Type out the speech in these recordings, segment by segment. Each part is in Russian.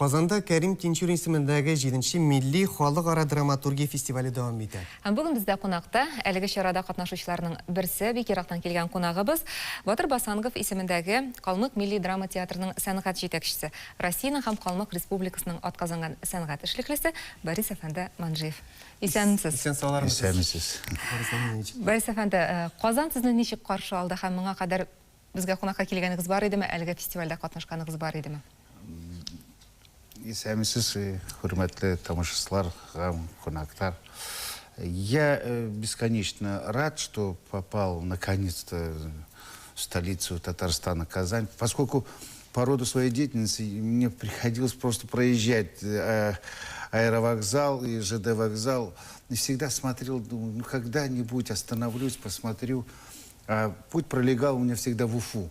Қазанда Кәрим Тинчурин исемендәге 7-нче милли халыкара драматургия фестивале дәвам итә. Бүген бездә кунакта әлеге чарада катнашучыларның берсе бик ерактан килгән кунагыбыз Батыр Басангов исемендәге Калмык милли драма театрының сәнгать җитәкчесе, Россиянең һәм Калмык Республикасының атказанган сәнгать эшлеклесе Борис Әфәнде Манжиев. Исәнмесез? Исән салармыз. Исәнмесез. Борис Әфәнде, Казан сезне ничек каршы алды һәм моңа кадәр безгә кунакка килгәнегез бар идеме, әлеге фестивальдә катнашканыгыз бар идеме? Исәнмесез, хөрмәтле тамашачылар, кунактар. Я бесконечно рад, что попал наконец-то в столицу Татарстана, Казань, поскольку по роду своей деятельности мне приходилось просто проезжать аэровокзал и ЖД вокзал. И всегда смотрел, думаю, ну когда-нибудь остановлюсь, посмотрю. А путь пролегал у меня всегда в Уфу.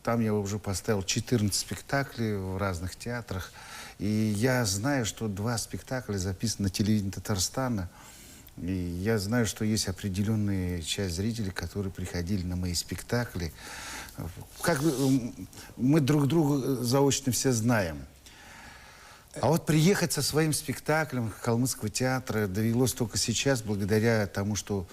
Там я уже поставил 14 спектаклей в разных театрах. И я знаю, что 2 спектакля записаны на телевидении Татарстана. И я знаю, что есть определенная часть зрителей, которые приходили на мои спектакли. Как бы мы друг друга заочно все знаем. А вот приехать со своим спектаклем Калмыцкого театра довелось только сейчас, благодаря тому, что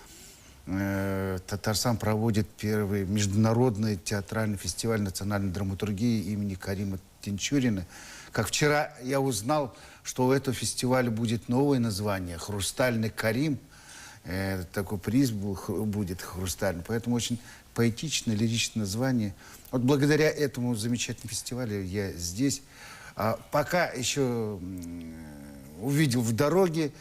Татарстан проводит первый международный театральный фестиваль национальной драматургии имени Карима Тинчурина. Как вчера я узнал, что у этого фестиваля будет новое название «Хрустальный Карим». Такой приз будет хрустальный. Поэтому очень поэтичное, лиричное название. Вот благодаря этому замечательному фестивалю я здесь. А пока еще увидел в дороге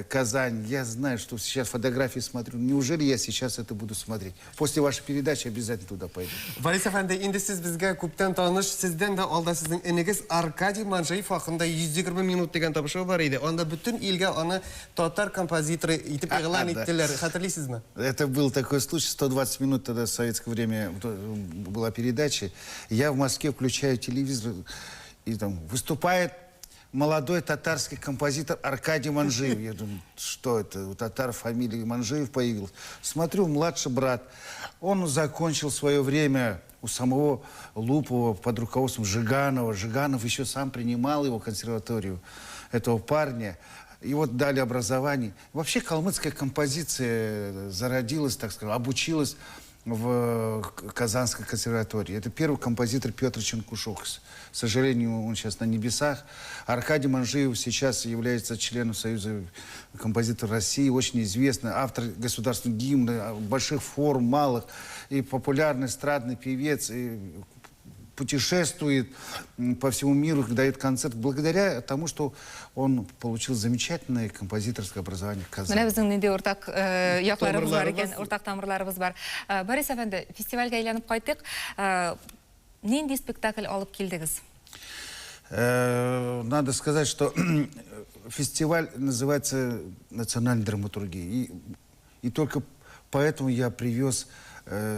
Казань. Я знаю, что сейчас фотографии смотрю. Неужели я сейчас это буду смотреть? После вашей передачи обязательно туда пойду. Борис Әфәнде, инде сез безгә күптән таныш, сездән дә алда сезнең энегез Аркадий Манжиев хакында 120 минут дигән табышы бар иде. Анда бөтен илгә аны татар композиторы итеп игълан иттеләр. Хәтерлисезме? Это был такой случай. 120 минут тогда в советское время была передача. Я в Москве включаю телевизор, и там выступает молодой татарский композитор Аркадий Манжиев. Я думаю, что это? У татар фамилия Манжиев появилась. Смотрю, младший брат. Он закончил свое время у самого Лупова под руководством Жиганова. Жиганов еще сам принимал его в консерваторию, этого парня. И вот дали образование. Вообще калмыцкая композиция зародилась, так сказать, обучилась в Казанской консерватории. Это первый композитор Петр Ченкушок. К сожалению, он сейчас на небесах. Аркадий Манжиев сейчас является членом Союза композиторов России, очень известный, автор государственных гимнов, больших форм, малых, и популярный эстрадный певец, и путешествует по всему миру, дает концерт, благодаря тому, что он получил замечательное композиторское образование в Казани. Менә безнең нинди уртак якларыбыз бар икән, уртак тамырларыбыз бар. Борис Әфәнде, фестивальгә әйләнеп кайттык. Нинди спектакль алып килдегез? Надо сказать, что фестиваль называется «Национальная драматургия». И только поэтому я привез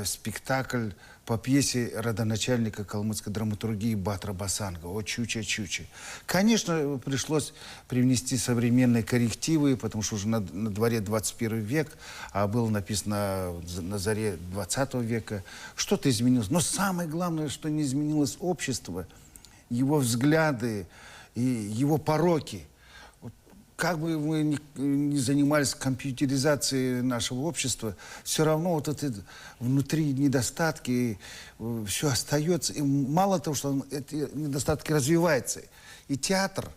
спектакль по пьесе родоначальника калмыцкой драматургии Батра Басангова «О Чуча-Чуча». Конечно, пришлось привнести современные коррективы, потому что уже на дворе 21 век, а было написано на заре 20 века. Что-то изменилось. Но самое главное, что не изменилось общество, его взгляды и его пороки. Как бы мы ни занимались компьютеризацией нашего общества, все равно вот это внутри недостатки, все остается. И мало того, что эти недостатки развиваются. И театр,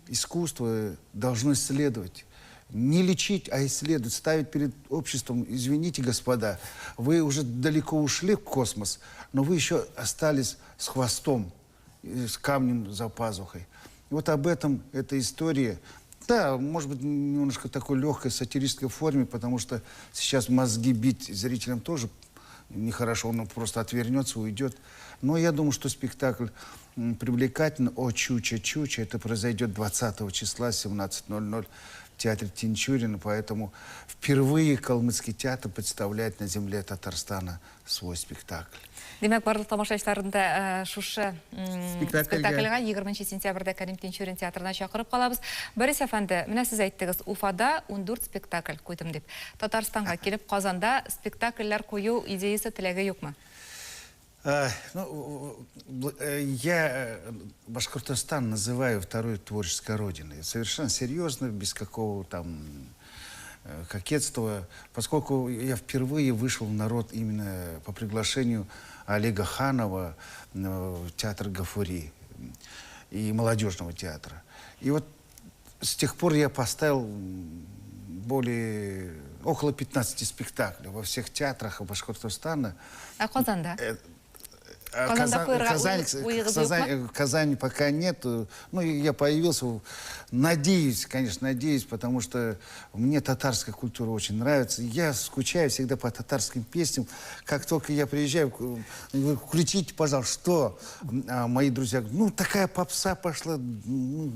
искусство должно исследовать. Не лечить, а исследовать, ставить перед обществом. Извините, господа, вы уже далеко ушли в космос, но вы еще остались с хвостом, с камнем за пазухой. И вот об этом эта история. Да, может быть, немножко такой легкой сатирической форме, потому что сейчас мозги бить зрителям тоже нехорошо, он просто отвернется, уйдет. Но я думаю, что спектакль привлекательный. «О Чуча-Чуча», это произойдет 20 числа, 17:00 в театре Тинчурина, поэтому впервые Калмыцкий театр представляет на земле Татарстана свой спектакль. Демәк, барлык тамашачыларында шушы спектакльгә 20 сентябрьдә Кәрим Тинчурин театрына чакырып калабыз. Борис Әфәнде, менә сез әйттегез, Уфада 14 спектакль куйдым дип. Татарстанга килеп, Казанда спектакльләр кую идеясе теләге юкмы? Я Башкортостан называю второй творческой родиной. Совершенно серьезно, без какого там кокетства, поскольку я впервые вышел в народ именно по приглашению Олега Ханова в театр Гафури и молодежного театра. И вот с тех пор я поставил около 15 спектаклей во всех театрах Башкортостана. А Казанда? Казани пока нет. Ну, я появился, надеюсь, потому что мне татарская культура очень нравится. Я скучаю всегда по татарским песням. Как только я приезжаю, включите, пожалуйста, что? А мои друзья говорят, ну, такая попса пошла,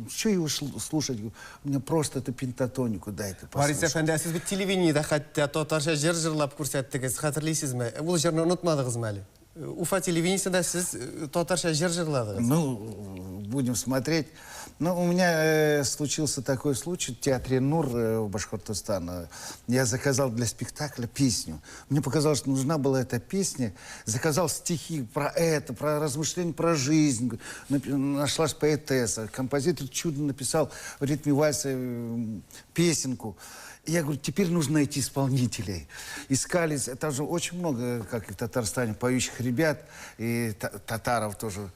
что его слушать? Мне просто это пентатонику дайте Борис послушать. Әфәнді, сіз бит телевидениеда хәтта татарша жыр жырлап күрсәттегез, хәтерлисезме? Ул җырны онытмадыгызмы әле? Уфа телевидениесында сіз татарша жыр жырладыгыз. Ну, будем смотреть. Ну, у меня случился такой случай в театре НУР в Башкортостане. Я заказал для спектакля песню. Мне показалось, что нужна была эта песня. Заказал стихи про это, про размышления про жизнь. Нашлась поэтесса. Композитор чудно написал в ритме вальса песенку. И я говорю, теперь нужно найти исполнителей. Искали, там же очень много, как и в Татарстане, поющих ребят, и татаров тоже.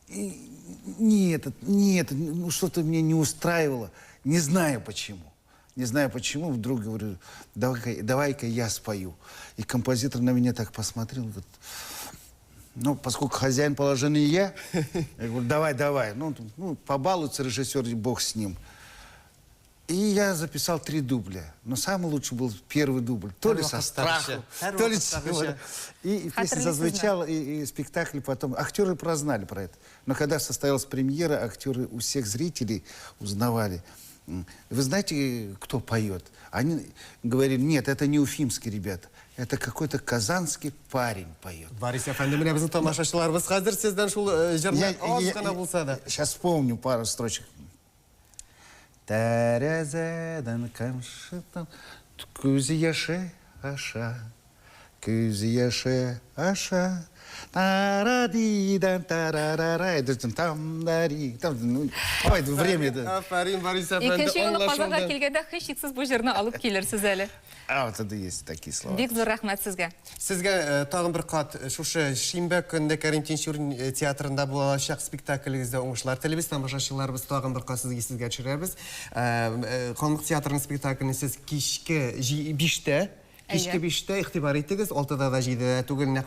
И нет, ну, что-то мне не устраивало. Не знаю почему. Не знаю почему, вдруг говорю, давай-ка я спою. И композитор на меня так посмотрел, говорит, ну, поскольку хозяин положения я говорю, давай. Ну, побалуется режиссер, бог с ним. И я записал 3 дубля. Но самый лучший был первый дубль. То ли со страху, то ли чего. И песня зазвучала, и спектакль потом. Актеры прознали про это. Но когда состоялась премьера, актеры у всех зрителей узнавали. Вы знаете, кто поет? Они говорили, нет, это не уфимские ребята. Это какой-то казанский парень поет. Борис Әфәнді, менә безнең тамашачыларыбыз хәзер сездән шул җырны аз гына булса да. Сейчас вспомню пару строчек. Тәрәзәдән камшыдан күз яшы аша, тарадидан тарарара, там-дари, ой, время да. Афарин, Борис Әфәнді, Икенче юлы Казанга аңлашылды. килгәндә һичшиксез бу җырны алып килерсез әле. А вот это есть такие слова. Бик зур рәхмәт сезгә. Сезгә тагын бер кат шушы шимбә көндә Кәрим Тинчурин театрында булачак спектаклегездә уңышлар телебез, тамашачыларыбыз тагын бер кат сезгә төшерәбез. Халык театрының спектаклен сез кичке 5-тә, игътибар итегез, 6-да да 7-дә түгел.